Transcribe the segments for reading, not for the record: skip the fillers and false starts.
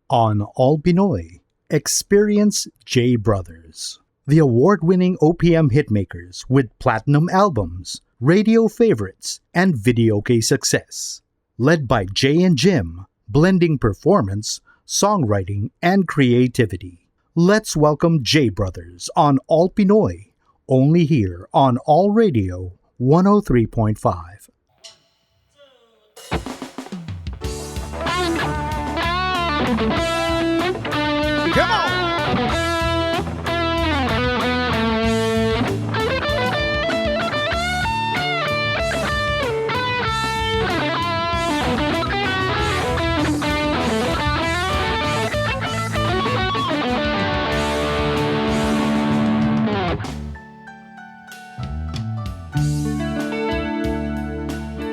On All Pinoy, experience J Brothers, the award-winning OPM hitmakers with platinum albums, radio favorites, and video success. Led by Jay and Jim, blending performance, songwriting, and creativity. Let's welcome J Brothers on All Pinoy, only here on All Radio 103.5. Come on!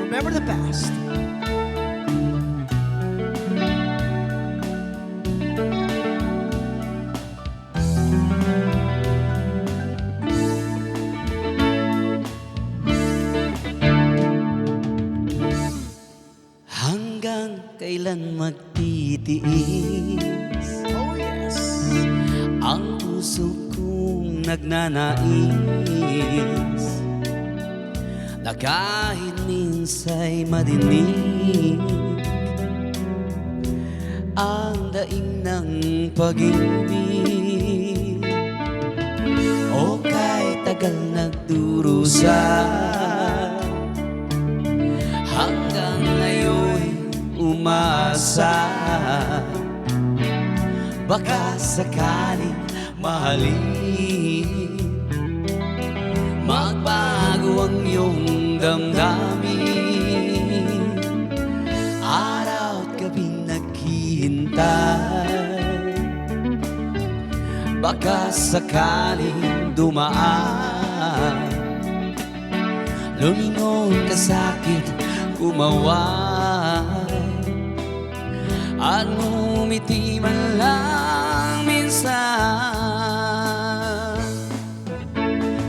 Remember the past. Hanggang kailan magtitiis Oh yes. ang puso kong nagnanais na kahit minsa'y madinig ang daing ng pag-ibig o kahit tagal nagdurusa hanggang ngayon umasa baka sakaling mahalin magbago ang iyong damdamin araw at gabing naghihintay baka sakaling dumaan lumingon ka sa'kin kumaway at ngumiti man lang minsan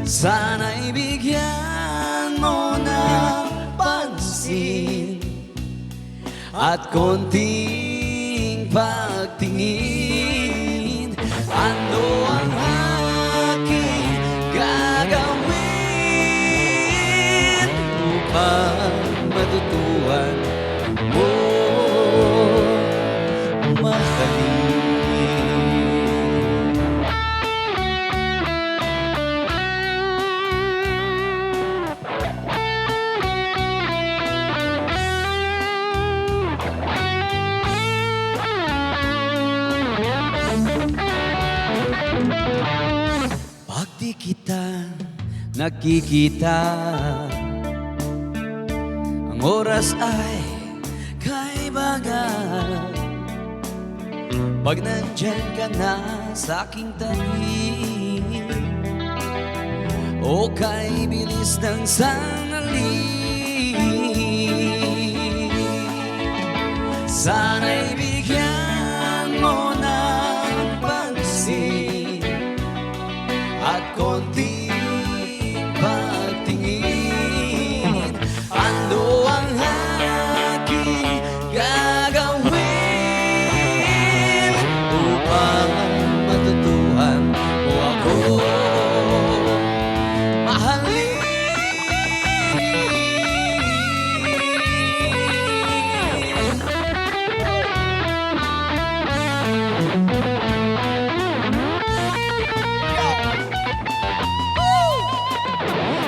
sana'y bigyan mo ng pansin at konting pagtingin ano ang aking gagawin upang matutuhan mo mahalin. Pag di kita nakikita ang oras ay kaibagan pag nandyan ka na sa aking tabi o kay bilis ng sanali sana'y bigyan mo ng pansin at konting pagtingin ano ang aking gagawin upang matutuhan mo ako mahalin.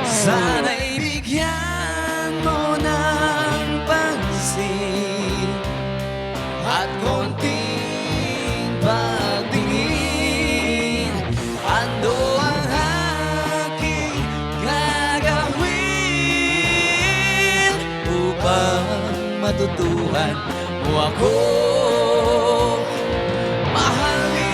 Sana'y bigyan mo ng pansin at konting pagtingin ano ang aking gagawin upang matutuhan mo ako mahalin.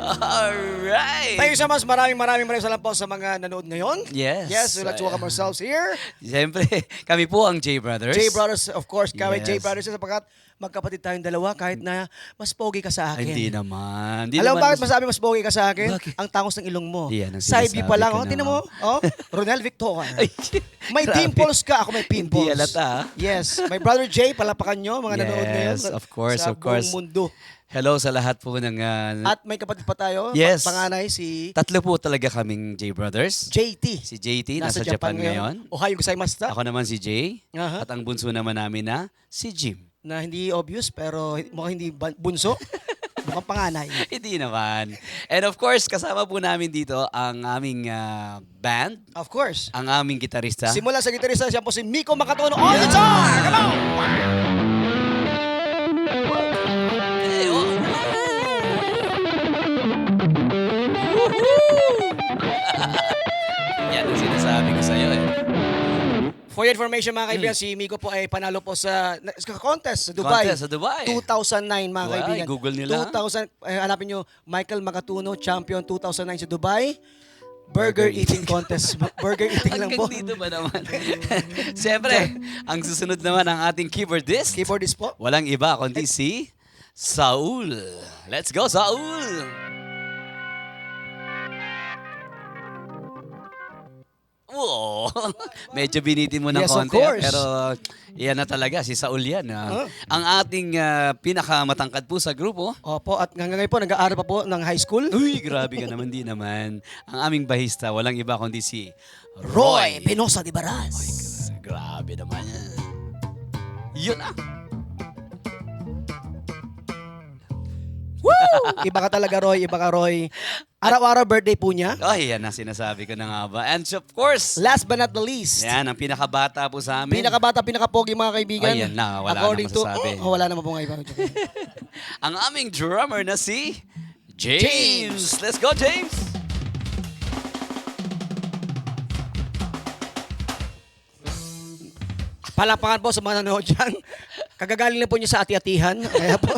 Alright! Thank you so much. Maraming salamat po sa mga nanood ngayon. Yes. Yes, we'd like to welcome ourselves here. Siyempre, kami po ang J Brothers. J Brothers, of course, kami Yes. J Brothers sapagkat magkapatid tayong dalawa kahit na mas pogi ka sa akin. Hindi naman. Hindi Alam mo naman bakit masabi mas pogi ka sa akin? Bakit? Ang tangos ng ilong mo. Yan ang Side sinasabi view pa lang. ko Oh, tinan mo. naman. Oh, Ronel Victor. Ay, May grabe. dimples ka. Ako may pimples. Hindi halata, ah. Yes. My brother Jay, palapakan nyo. Mga nanonood ngayon. Yes, of course, sa of course. buong mundo. Hello sa lahat po ng... At may kapatid pa tayo. Yes. Panganay si tatlo po talaga kaming J Brothers. JT. Si JT nasa Japan ngayon. Ohio gozaimasu. Ako naman si Jay. Aha. At ang bunso naman namin na si Jim. Na hindi obvious pero mukhang hindi bunso. Mukhang panganay. Hindi naman. And of course, kasama po namin dito ang aming band, Of course. ang aming gitarista. Simula sa gitarista, siya po si Miko Makatono on guitar! Come on! Hey, oh. Yan ang sinasabi ko sa'yo eh. For your information mga kaibigan, si Miko po ay panalo po sa contest sa Dubai. Contest sa Dubai. 2009 mga Wow, kaibigan. Google nila. 2000, hanapin nyo, Michael Makatuno, champion 2009 sa Dubai. Burger eating contest. Burger eating lang po. Hanggang dito ba naman? Siyempre, ang susunod naman ang ating keyboardist. Keyboardist po. Walang iba kundi si Saul. Let's go, Saul! Wow. Medyo binitin mo ng Yes, of konti. course. Pero yan na talaga, si Saul yan. Ang ating pinakamatangkad po sa grupo. Opo, at hanggang ngayon po, nag-aaral pa po ng high school. Uy, grabe ka naman, di naman. Ang aming bahista, walang iba kundi si Roy Roy. Penosa de Baras. Grabe naman yan. Yun ah. Woo! Iba ka talaga, Roy. Iba ka, Roy. Araw-araw birthday po niya. Ay, yan ang sinasabi ko na nga ba. And of course, Last but not the least, yan, ang pinakabata po sa amin. pinakabata, pinakapogi mga kaibigan. Ay, yan na. Wala According na masasabi. wala naman po nga iba. Ang aming drummer na si James. Let's go, James! Palapakan po sa mga nanonood dyan. Kagagaling na po niyo sa ati-atihan. Kaya po.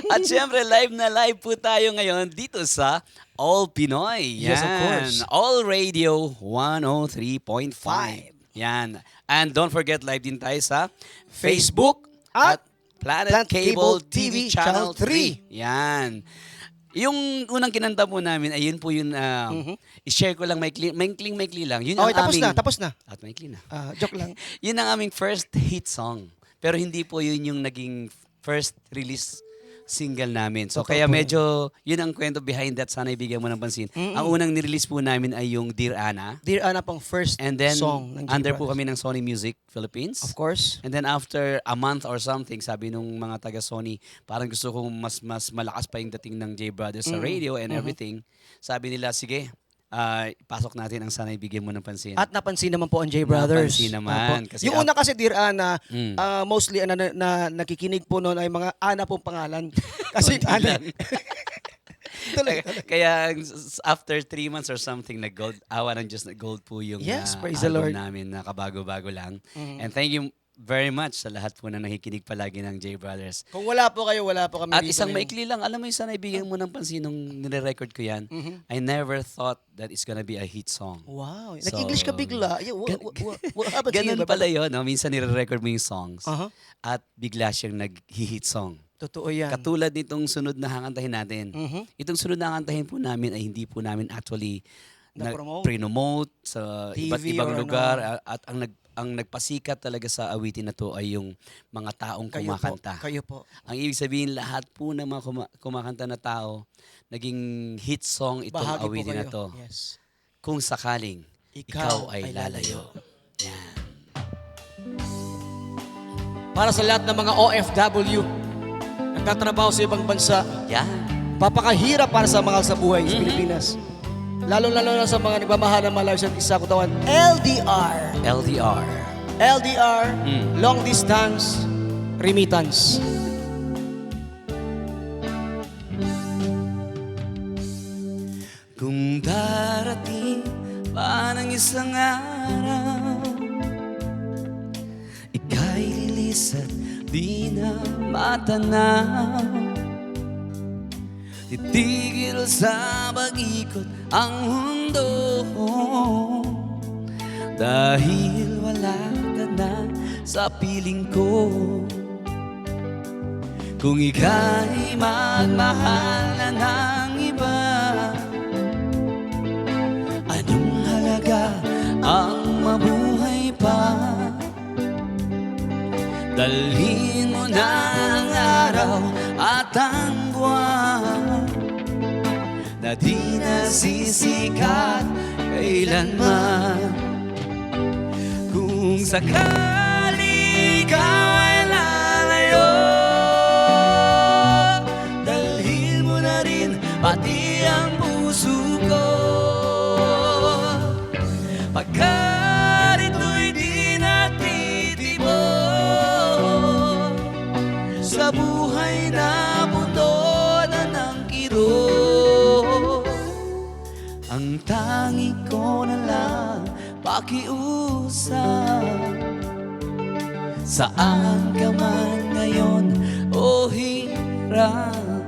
At syempre, live na live po tayo ngayon dito sa All Pinoy. Yan. Yes, of course. All Radio 103.5. Yan. And don't forget, live din tayo sa Facebook at Planet Cable TV Channel 3. Yan. Yung unang kinanta po namin, ayun po yun, i-share ko lang, maikling lang. Yun Okay, ang aming, tapos na. At maikli na. Joke lang. Yun ang aming first hit song. Pero hindi po yun yung naging first release single namin. So Totoo kaya po medyo, yun ang kwento behind that. Sana ibigyan mo ng pansin. Ang unang nirelease po namin ay yung Dear Anna. Dear Anna pong first And then, song ng J under po Brothers. kami ng Sony Music Philippines. Of course. And then after a month or something, sabi nung mga taga Sony, parang gusto kong mas malakas pa yung dating ng J Brothers sa radio and everything. Sabi nila, sige, pasok natin ang Sana Ibigyan Mo ng Pansin. At napansin naman po ang J Brothers. Napansin naman. Opo. Kasi Yung una kasi Dear Anna, Mm. mostly na nakikinig po noon ay mga Ana pong pangalan. Kasi Ana. Kaya after 3 months or something, nag-gold, awa ng Diyos, nag-gold po yung Yes, praise the album Lord. namin na kabago-bago lang. And thank you very much sa lahat po na nakikinig palagi ng J Brothers. Kung wala po kayo, wala po kami At dito isang ngayon. maikli lang, alam mo yung Sana Ibigyan Mo ng Pansin nung nire-record ko yan, I never thought that it's gonna be a hit song. Wow. So, Nag-English ka bigla. Yeah, what happened to you? Ganun pala yun, no? Minsan nire-record mo yung songs Aha. at bigla siyang nag-hit song. Totoo yan. Katulad nitong sunod na hakantahin natin. Itong sunod na hakantahin po namin ay hindi po namin actually Na-promote? pre-nomote sa TV iba't ibang or lugar. At ang nagpasikat talaga sa awitin na to ay yung mga taong Kayo kumakanta. po. Kayo po. Ang ibig sabihin, lahat po ng mga kumakanta na tao, naging hit song itong Bahagi po awitin kayo. na to. Yes. Kung sakaling ikaw ay lalayo. Yan. Para sa lahat ng mga OFW, nagtatrabaho sa ibang bansa, Yan. papakahirap para sa mga sa buhay sa Pilipinas. Lalo-lalo na sa mga nagmamahal ng malayo sa isa kutawan, LDR. LDR. LDR, long distance remittance. Kung darating pa ng isang araw, ika'y lilis at di na matanaw. Titigil sa pag-ikot ang mundo, dahil wala ka na sa piling ko. Kung ika'y magmahal na ng iba, anong halaga ang mabuhay pa? Dalhin mo na ang araw at ang buwan na di nasisikat kailanman. Kung sakali ikaw ay lalayo, dalhin mo na rin pati ang puso ko. Pagkat ito'y di natitibok sa buhay na buto na ng kirot, ang tangi ko na lang pakiusap. Saan ka man ngayon o hirap,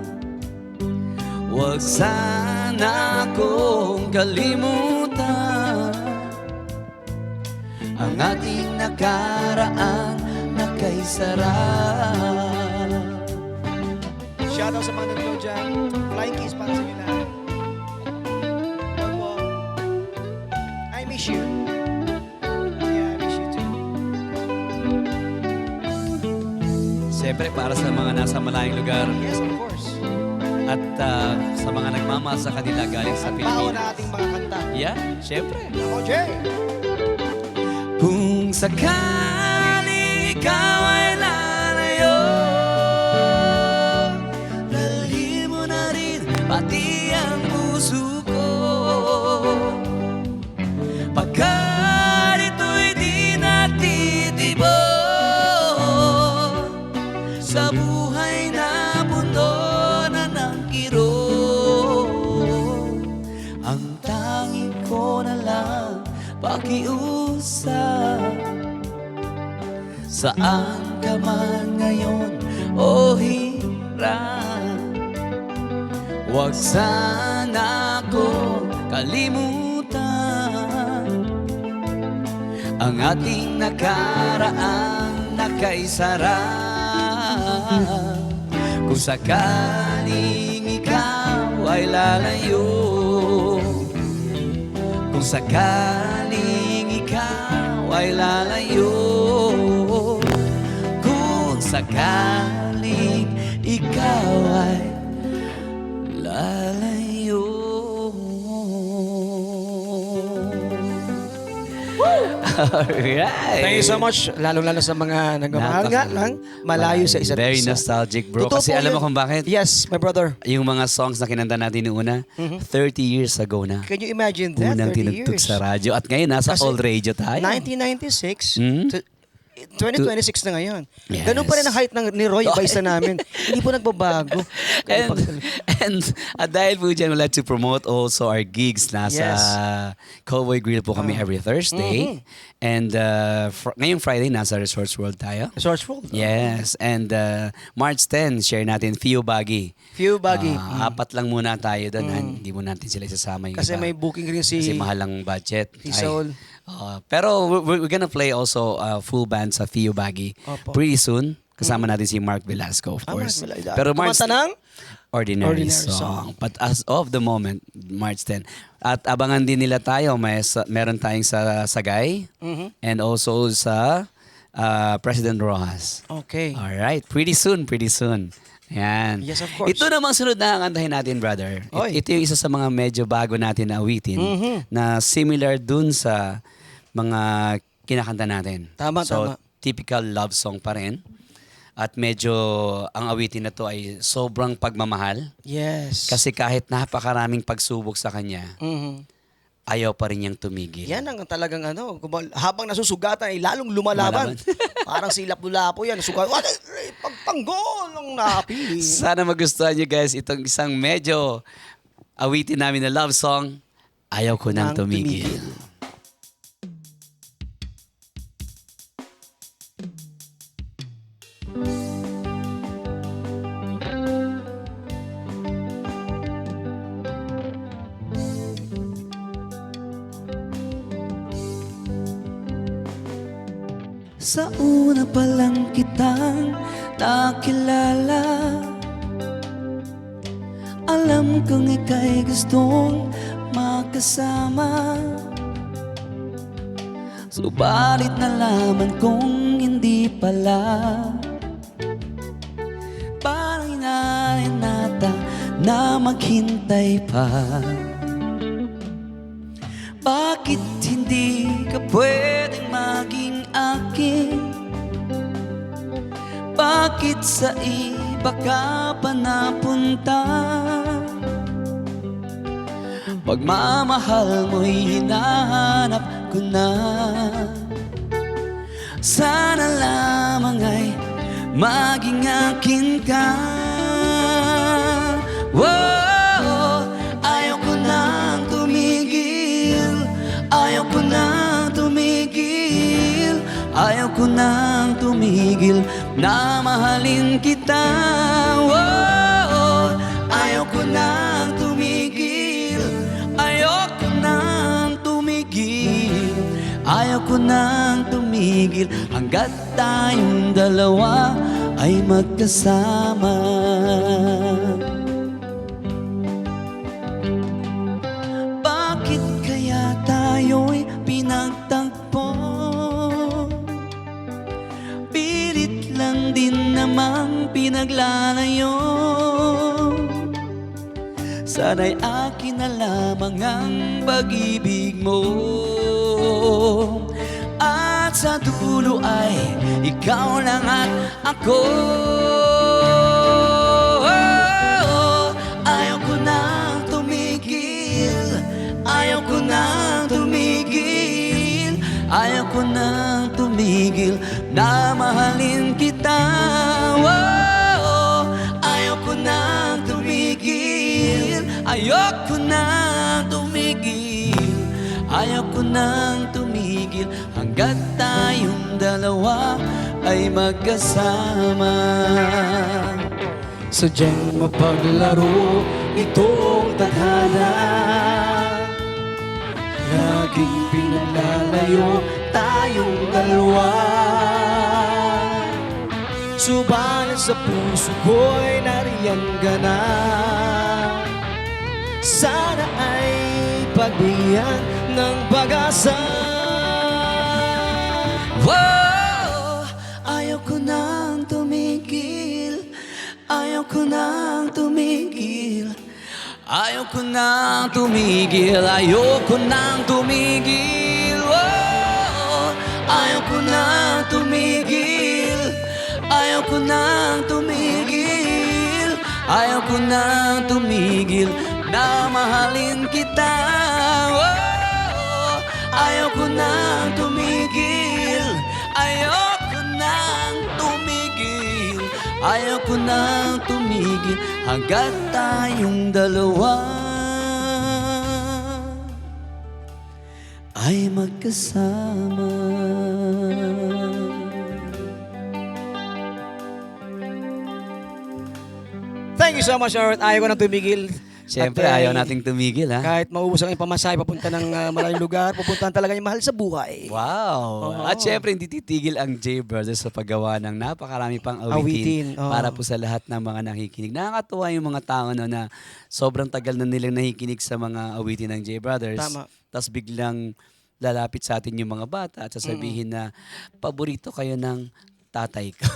huwag sana akong kalimutan ang ating nakaraan na kay sarap. Shoutout sa mga nanonood dyan. Flying kiss para sa inyo lahat. Opo. I miss you. Yeah, I miss you too. Siyempre para sa mga nasa malayong lugar Yes, of course. at sa mga nagmamahal sa kanila galing sa At bao Pilipinas. na ating mga kanta. Yeah, siyempre. Ako, Jay! Kung sakali ikaw ay lalayo, dalhin mo na rin pati ang puso ko. Pagkat ito'y di natitibok sa buhay na buto na ng kirot, ang tangi ko na lang pakiusap. Saan ka man ngayon o hirap, huwag sana akong kalimutan ang ating nakaraan na kay sarap. Kung sakaling ikaw ay lalayo, kung sakaling ikaw ay lalayo, kung sakaling ikaw ay lalayo. Alright. Thank you so much. Lalo-lalo sa mga nagmamahal nga lang, malayo sa isa't Very isa. nostalgic, bro. Totoo Kasi po alam mo yun. kung bakit? Yes, my brother. Yung mga songs na kinanta natin noong una, 30 years ago na. Can you imagine that? Unang 30 tinugtog years. sa radyo. At ngayon, nasa Kasi old radio tayo. 1996 Mhm. to 2026 na ngayon. Yes. Ganun pa rin ang height ni Roy Baisa namin. Hindi po nagbabago. And dahil po dyan, we'd like to promote also our gigs. Nasa Yes. Cowboy Grill po kami every Thursday. And ngayong Friday, nasa Resorts World tayo. Resourceful. Yes. And March 10, share natin Few Baggy. Few baggy. Apat lang muna tayo doon. Hindi mo natin sila isasama yung Kasi iba. may booking rin Kasi si mahal ang budget. Si Ay. Saul. Pero we're gonna play also full band sa Theo Baggy Opo. pretty soon. Kasama natin si Mark Velasco, of course. Mark Velasco. Pero March Kumanta ng? Ordinary, Ordinary song. But as of the moment, March 10. At abangan din nila tayo. Meron tayong sa Sagay and also sa President Rojas. Okay. Alright, pretty soon, pretty soon. Ayan. Yes, of course. Ito namang sunod na kantahin natin, brother. Oy. Ito yung isa sa mga medyo bago natin na awitin na similar dun sa mga kinakanta natin. Tama, so, tama. typical love song pa rin. At medyo ang awitin na to ay sobrang pagmamahal. Yes. Kasi kahit napakaraming pagsubok sa kanya, Mhm. ayaw pa rin niyang tumigil. Yan ang talagang habang nasusugatan ay lalong lumalaban. Parang silap-lulapo yan. Sugat, pagtanggol ang napili. Sana magustuhan niyo guys itong isang medyo awitin namin na love song, Ayaw Ko Nang Nang Tumigil. Sa una pa lang kitang nakilala. Alam kong ika'y gustong makasama, subalit nalaman kong hindi pala. Parang inainata na maghintay pa. Bakit hindi ka pwedeng maging akin? Bakit sa iba ka pa napunta? Pagmamahal mo'y hinahanap ko na. Sana lamang ay maging akin ka. Whoa, ayaw ko nang tumigil, ayaw ko nang tumigil, ayaw ko nang tumigil na mahalin kita. Whoa, ayaw ko nang tumigil, ayaw ko nang tumigil, ayaw ko nang tumigil hanggat tayong dalawa ay magkasama. Bakit kaya tayo'y pinagtagpo? Pilit lang din namang pinaglalayo. Sana'y akin na lamang ang pag-ibig mo, at sa dulo ay ikaw lang at ako. Ayaw ko nang tumigil, ayaw ko nang tumigil, ayaw ko nang tumigil na mahalin kita. Ayaw ko nang tumigil, ayaw ko nang tumigil, ayaw ko nang tumigil hanggat tayong dalawa ay magkasama. Sadyang mapaglaro itong tadhana, laging pinaglalayo tayong dalawa. Subalit sa puso ko'y nariyan ka na. Sana ay pagbigyan ng pag-asa. Whoa, ayaw ko nang tumigil, ayaw ko nang tumigil, ayaw ko nang tumigil, ayaw ko nang tumigil. Whoa, ayaw ko nang tumigil, ayaw ko nang tumigil, ayaw ko nang tumigil na mahalin kita. Whoa, ayaw ko nang tumigil, ayaw ko nang tumigil, ayaw ko nang tumigil hanggat tayong dalawa ay magkasama. Thank you so much, Art. Ayaw ko nang tumigil. Siyempre, At, ayaw nating tumigil, ha? Kahit maubos ang iyong pamasahe, papunta ng malayong lugar, pupuntahan talaga yung mahal sa buhay. Wow! Oo. At syempre, hindi titigil ang J Brothers sa paggawa ng napakarami pang Awitin, awitin oo. para po sa lahat ng mga nakikinig. Nakakatuwa yung mga tao na sobrang tagal na nilang nakikinig sa mga awitin ng J Brothers. Tama. Tapos biglang lalapit sa atin yung mga bata at sasabihin na paborito kayo ng tatay ko.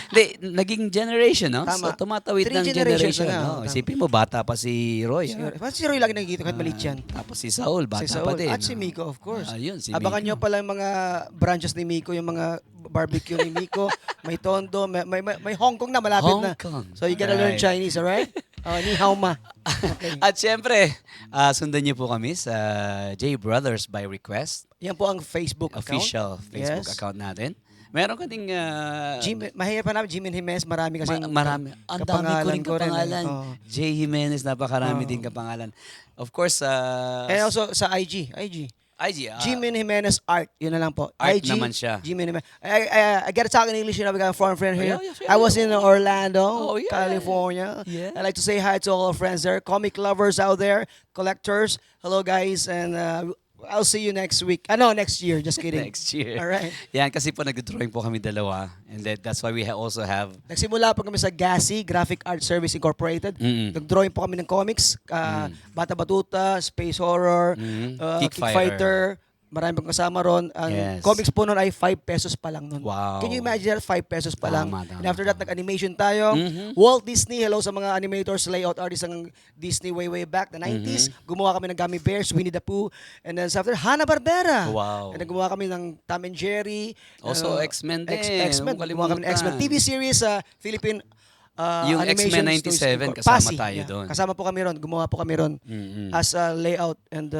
Hindi, naging generation, no? Tama. So, tumatawid 3 ng generations generation. na, No? tama. Isipin mo, bata pa si Roy. ha? Kasi si Roy lagi nakikita kahit maliit yan. Tapos si Saul, bata Si pa Saul. din. At si Miko, of course. Ayun, si Abangan Miko. nyo pala yung mga branches ni Miko, yung mga barbecue ni Miko. May Tondo, may Hong Kong na, malapit na. Hong Kong. So you gotta learn Right. Chinese, alright? Ni hao ma. Okay. At syempre, sundan niyo po kami sa J Brothers by Request, Yan po ang Facebook account. official Facebook Yes. account natin. Meron ka ding Mahirap pa namin, Jimin Jimenez, marami kasi. marami. Ang dami ko rin kapangalan. Oo. J Jimenez, napakarami Oo. din kapangalan. Of course, And also sa IG. IG. Jimin Jimenez Art. Yun na lang po. Art IG, naman siya. Jimin Jimenez. I gotta talk in English, you know, we got a foreign friend here. Yeah. I was in Orlando, Oh, yeah. California. Yeah. I'd like to say hi to all our friends there, comic lovers out there, collectors. Hello, guys. And I'll see you next week. Next year. Just kidding. Next year. Alright. Yan, kasi po nag-drawing po kami dalawa. And that's why we also have... Nagsimula po kami sa GASI, Graphic Art Service Incorporated. Nag-drawing po kami ng comics. Bata Batuta, Space Horror, Kick Fighter. Marami pong kasama ron. Ang Yes. comics po nun ay 5 pesos pa lang nun. Wow. Can you imagine that? 5 pesos pa lang. Tama. And after that, nag-animation tayo. Walt Disney, hello sa mga animators, layout artists ng Disney way back, the 90s. Gumawa kami ng Gummy Bears, Winnie the Pooh. And then after, Hanna-Barbera. Wow. And then gumawa kami ng Tom and Jerry. Also, X-Men din. X-Men. Huwag Gumawa kami ng X-Men. kalimutan. TV series sa Philippine Yung Animation X-Men 97, Studios. kasama Pasi, tayo doon. Kasama po kami ron. Gumawa po kami ron as a layout and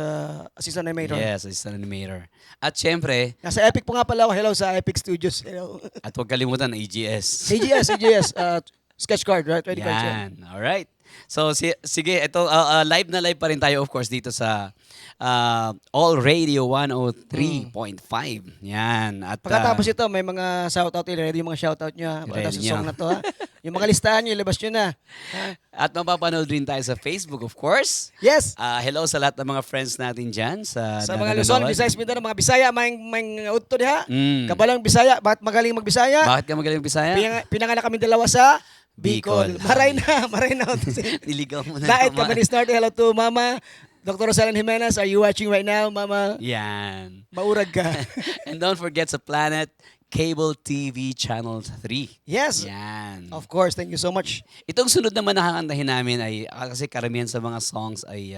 assistant animator. Yes, assistant animator. At syempre, Nasa Epic po nga pala ako. Hello sa Epic Studios. Hello. at huwag kalimutan ang EGS. AGS. Sketch card, right? Ready card. Yan. Alright. So, sige, ito, live na live pa rin tayo, of course, dito sa All Radio 103.5. Yan. At, Pagkatapos ito, may mga shoutout. Ready yung mga shoutout nyo. Pagkatapos Ready yung song nyo. na to. Ha? Yung mga listahan nyo, ilabas nyo na. Ha? at mapapanood rin tayo sa Facebook, of course. Yes. Hello sa lahat ng mga friends natin dyan. Sa Mga nanonood. Luzon, Visayas, Mindanao, mga Bisaya, may utto diha. Mm. Kabalang Bisaya, bakit magaling magbisaya? Bakit ka magaling Bisaya? Pinanganak kami dalawa sa Bicol. Bicol. Maray na. Niligaw mo na Dahit naman. kami ni Start. Hello to Mama. Dr. Rosalan Jimenez, are you watching right now, Mama? Yan. Maurag ka. And don't forget sa Planet Cable TV Channel 3. Yes. Yan. Of course, thank you so much. Itong sunod naman na kakantahin namin ay, kasi karamihan sa mga songs ay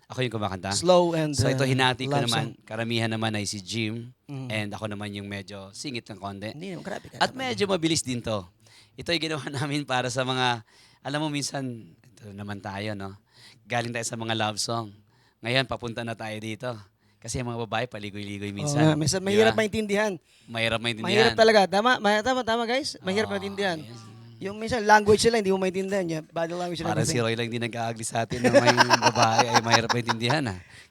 ako yung kumakanta. Slow and So ito hinati ko love naman, song. karamihan naman ay si Jim and ako naman yung medyo singit ng konti. Hindi naman, grabe ka. At medyo mabilis din to. Ito ay ginawa namin para sa mga, alam mo minsan, ito naman tayo, no? Galing tayo sa mga love song. Ngayon, papunta na tayo dito. Kasi yung mga babae, paligoy-ligoy minsan. Minsan Di mahirap ba? maintindihan. Mahirap maintindihan. Mahirap talaga. Tama guys. Mahirap maintindihan. yes. Yung minsan language sila, hindi mo maintindihan. Yung body language sila. Parang si Roy lang din nag-aagli sa atin na may babae ay mahirap maintindihan.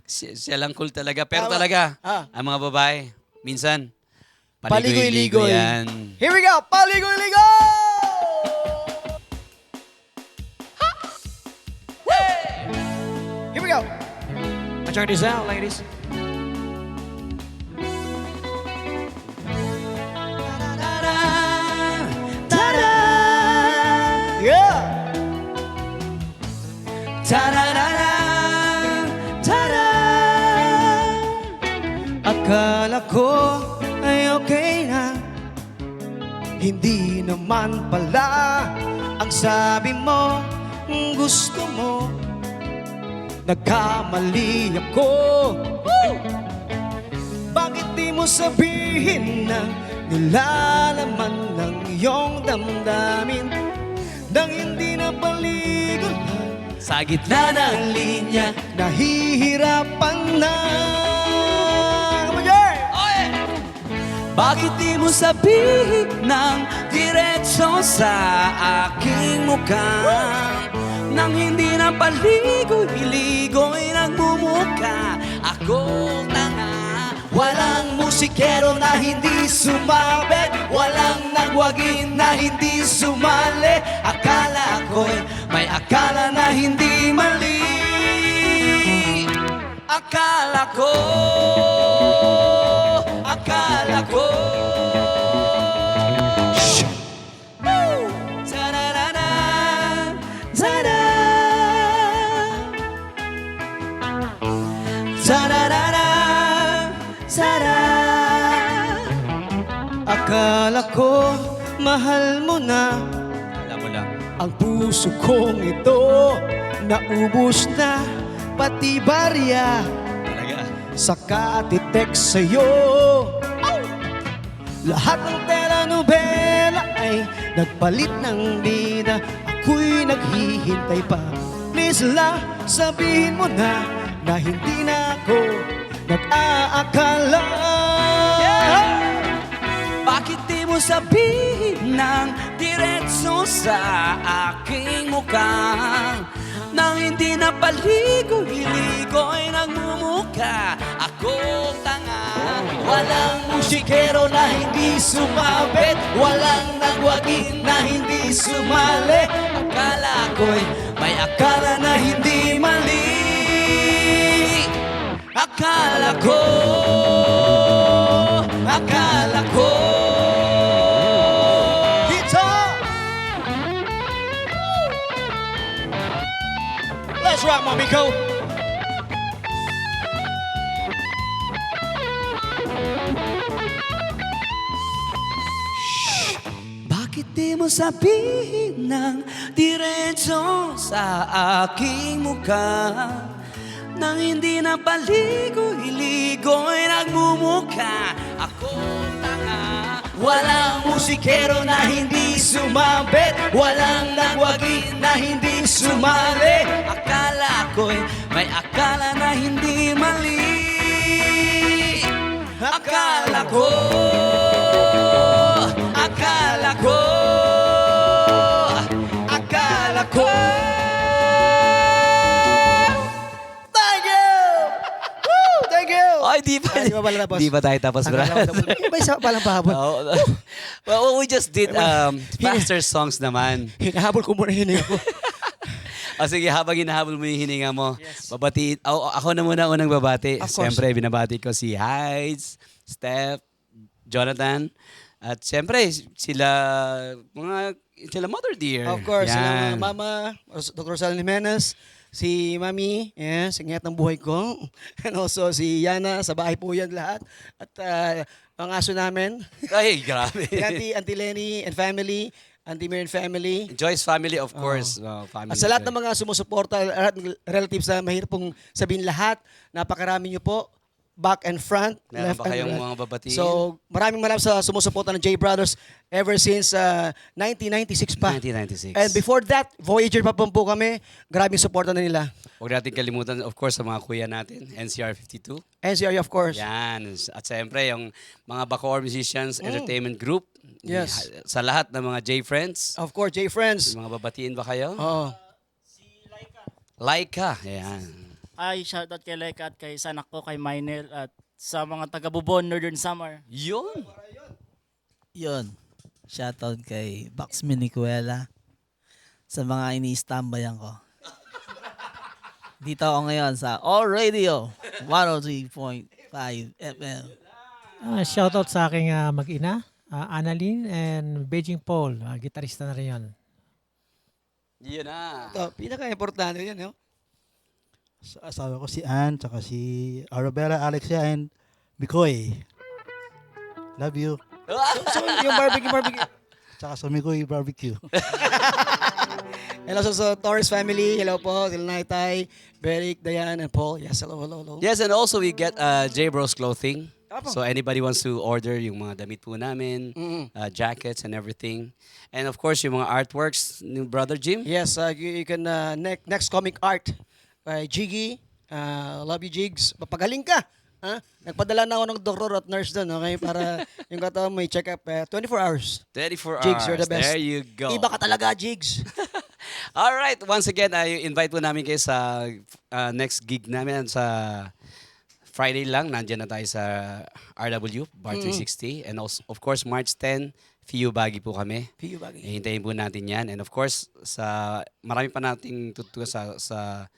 Siya lang cool talaga. Pero Tama. talaga, Ah. ang mga babae, minsan, Paligoy-ligoy. yan. Here we go! Paligoy-ligoy! Here we go! Turn this out, ladies. Yeah! Akala ko ay okay na, hindi naman pala ang sabi mo, gusto mo. Nagkamali ako. Bakit di mo sabihin na nilalaman ng iyong damdamin nang hindi na paligo lang? Sa gitna ng linya. Nahihirapan na. Come on, Jer! Bakit di mo sabihin ng diretso sa aking mukha? Nang hindi na paligoy-ligoy nagmumuka. Ako tanga. Walang musikero na hindi sumabit, walang nagwagin na hindi sumali. Akala ko'y may akala na hindi mali. Akala ko. Ta-da-da-da, ta-da. Ta-da-da-da, ta-da. Akala ko mahal mo na Alam mo lang. ang puso kong ito. Naubos na pati barya, Talaga. saka ati-text sa'yo. Lahat ng telenovela ay nagpalit ng bida. Ako'y naghihintay pa. Please lang, sabihin mo na hindi na ako nag-aakala. Bakit di mo sabihin ng diretso sa aking mukha? Nang hindi na paligoy-ligoy nagmumuka. Ako tanga. Walang musikero na hindi sumabit, walang nagwagin na hindi sumali. Akala ko'y may akala na hindi mali. Akala ko, akala ko. Guitar! Let's rock, Momiko! Bakit di mo sabihin ng diretso sa aking mukha? Nang hindi na paligoy-ligoy nagmumukha akong tanga. Walang musikero na hindi sumabit, walang nagwagi na hindi sumali. Akala ko'y may akala na hindi mali. Akala ko, akala ko, akala ko. Thank you! Woo! Thank you! Ay, di pa. Di ba pala tapos? Di pa tayo tapos, bro. Iba isa palang pahabol. Well, we just did faster songs naman. Hinahabol ko muna hininga ko. O sige, habang hinahabol mo yung hininga mo, babatiin. Ako na muna unang babati. Of course. Siyempre, binabati ko si Heights, Steph, Jonathan, at siyempre, sila Mother Dear. Of course, Yan. sila Mama, Dr. Sal Jimenez, si Mami, sa ingat ng buhay ko. And also si Yana, sa bahay po yan lahat. At ang aso namin, Ay, grabe. si Auntie Lenny and family, Auntie Mary and family. Joyce family, of course. Family At sa lahat ng mga sumusuporta, lahat ng relatives na mahirap pong sabihin lahat, napakarami nyo po, back and front, Meron left ba and kayong right. mga babatiin? So, maraming sa sumusuporta ng J Brothers ever since 1996 pa. 1996. And before that, Voyager pa po kami. Grabe yung suporta na nila. Huwag natin kalimutan, of course, sa mga kuya natin, NCR 52. NCR, of course. Yan. At siyempre, yung mga Bacoor Musicians Entertainment Group. Yes. Sa lahat ng mga J-Friends. Of course, J Friends. Mga babatiin ba kayo? Oo. Laika. Yan. Ay, shoutout kay Laika at kay Sanak ko, kay Minel at sa mga taga-Bubon, Northern Summer. Yun. Yun. Shoutout kay Bax Minicuela sa mga ini-stambayan ko. Dito ako ngayon sa All Radio 103.5 FM. Shoutout sa aking mag-ina, Annalyn and Beijing Paul, gitarista na rin yun. Yun na. Ito, pinaka-importante yan, no? Sa asawa ko si Ann, tsaka si Arabella, Alexia, and Mikoy. Love you. So, yung barbecue. Tsaka sa Mikoy Barbecue. Hello sa Torres family. Hello po. Sila Naitay, Beric, Diane, and Paul. Yes, hello. Yes, and also we get J Bros clothing. Apo. So anybody wants to order yung mga damit po namin, jackets and everything. And of course, yung mga artworks ni Brother Jim. Yes, you can next comic art by Jiggy. Love you, Jigs. Papagaling ka. Ha? Nagpadala na ako ng doktor at nurse doon, okay? Para yung katawan may check-up 24 hours. 24 Jigs, hours. you're the best. There you go. Iba ka talaga, Jigs. All right. Once again, I invite po namin kayo sa next gig namin sa Friday lang. Nandiyan na tayo sa RW, Bar 360. And also, of course, March 10, FIU Baguio po kami. Piyo bagay. Hintayin po natin yan. And of course, marami pa nating tutuwa sa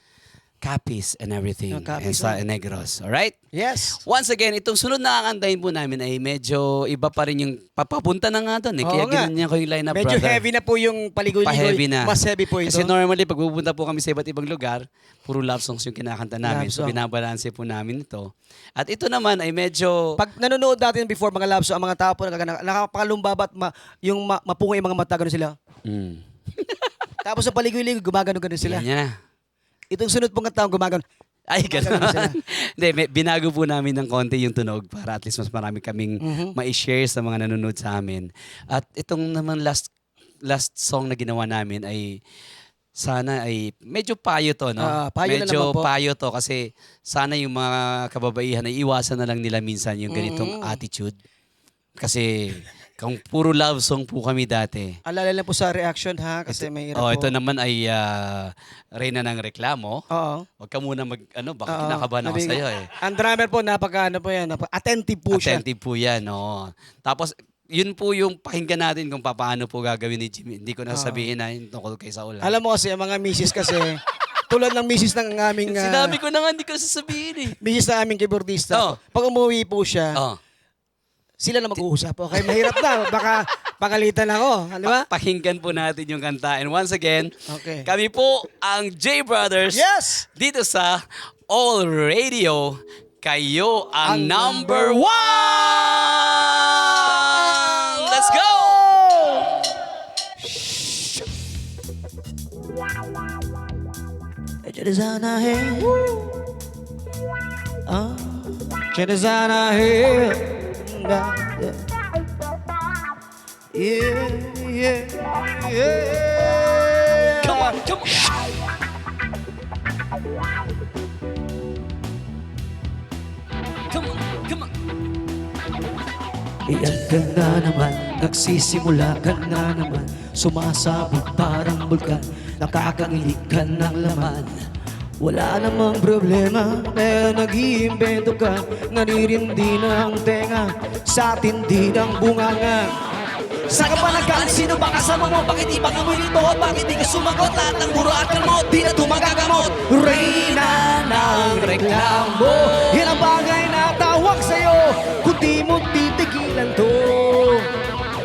Capiz and everything. Yung Capiz, And sa Negros. Alright? Yes. Once again, itong sunod na kakantahin po namin ay medyo iba pa rin yung papapunta na nga doon. Oo Kaya nga. ganyan ko yung line-up, Medyo brother. heavy na po yung paligoy-ligoy. Pa-heavy na. Mas heavy po ito. Kasi normally, pag pupunta po kami sa iba't ibang lugar, puro love songs yung kinakanta namin. Love So, song. binabalanse po namin ito. At ito naman ay medyo... Pag nanonood natin before mga labs, ang mga tao po nakakapalumbaba at mapungay yung mga mata, gano'n sila. Mm. Tapos sa paligoy-ligoy, gumagano-gano sila. Yan na. Itong sunod pong taong gumagano. Ay, Gumagano gano'n. sila. Hindi, binago po namin ng konti yung tunog para at least mas marami kaming ma-share sa mga nanonood sa amin. At itong naman last song na ginawa namin ay sana ay medyo payo to, no? Payo na medyo naman po. payo to kasi sana yung mga kababaihan ay iwasan na lang nila minsan yung ganitong attitude. Kasi kung puro love song po kami dati. Alala lang po sa reaction, ha? Kasi may hirap po. Ito naman ay reyna ng reklamo. Oo. Huwag ka muna baka Oo. kinakabahan ako Sabi- sa'yo eh. Ang drummer po, attentive po siya. Attentive po yan, oo. Tapos, yun po yung pakinggan natin kung paano po gagawin ni Jimmy. Hindi ko na sabihin na yung tungkol kay Saul. Alam mo kasi, ang mga misis kasi, tulad ng misis ng aming Sinabi ko na nga, hindi ko sasabihin eh. misis ng aming keyboardista. Oh. Pag umuwi po siya, Oh. sila na mag-uusap. Okay, mahirap na. Baka pagalitan ako. Di ba? Pakinggan po natin yung kanta. And once again, Okay. kami po ang J Brothers. Yes! Dito sa All Radio. Kayo ang number one! Let's go! Chetazana hai. Chetazana hai. Yeah, yeah, yeah. Come on, come on! Come on, come on! Iyan ka na naman, nagsisimula ka na naman. Sumasabog parang bulkan, nakakakilig ka ng laman. Wala namang problema, dahil nag-iimbento ka. Naririndi na ang tenga, sa tindi ng bunganga. Sa ka pa nagkalang sino ba kasama mo? Bakit ibang amoy nito? Bakit di ka sumagot? Lahat ng muro at kalmot, di na tumagagamot. Reyna ng reklamo, yan ang bagay na tawag sa'yo. Kung di mo titigilan to,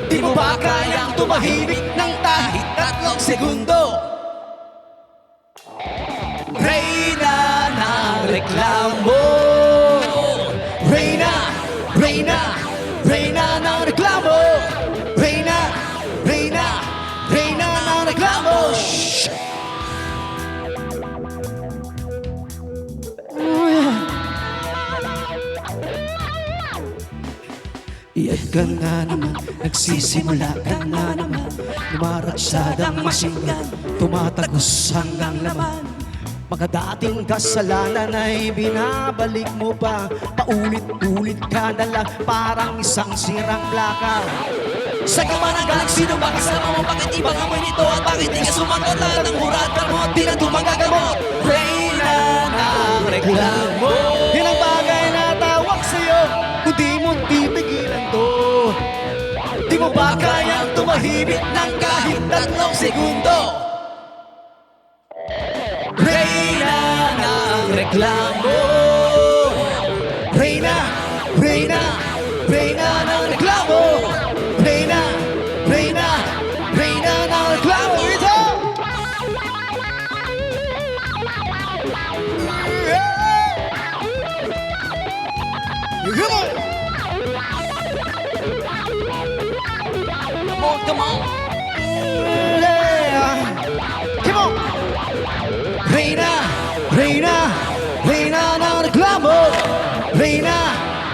di mo ba kayang tumahimik ng kahit 3 segundo? Reyna ng reklamo, Reyna, Reyna, Reyna ng reklamo, Reyna, Reyna, Reyna ng reklamo. Shh! Iyan ka nga naman, nagsisimula ka nga naman. Lumaratsada ang masinggan, tumatagos hanggang laman. Mga dating kasalanan ay binabalik mo pa. Paulit-ulit ka na lang, parang isang sirang plaka. Sa ka ba nagaling, sino ba kasama mo? Bakit ibang amoy nito? At bakit di ka sumagot? Lahat ng murad ka mo, di na tumagagamot. Reyna ng reklamo, yan ang bagay na tawag sa'yo. Kung di mo titigilan to, di mo ba kayang tumahimik ng kahit 3 segundo? Reyna ng reklamo, Reyna, Reyna, Reyna ng reklamo, Reyna, Reyna, Reyna ng reklamo. Ito! Come on! Come on, come on! Come on! Reyna, Reyna, Reyna ng reklamo, Reyna,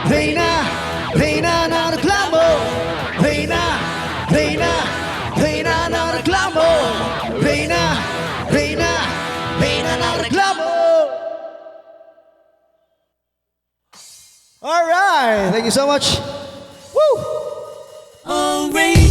Reyna, Reyna ng reklamo, Reyna, Reyna, Reyna ng reklamo, Reyna, Reyna, Reyna ng reklamo. All right, thank you so much. Woo! All Radio.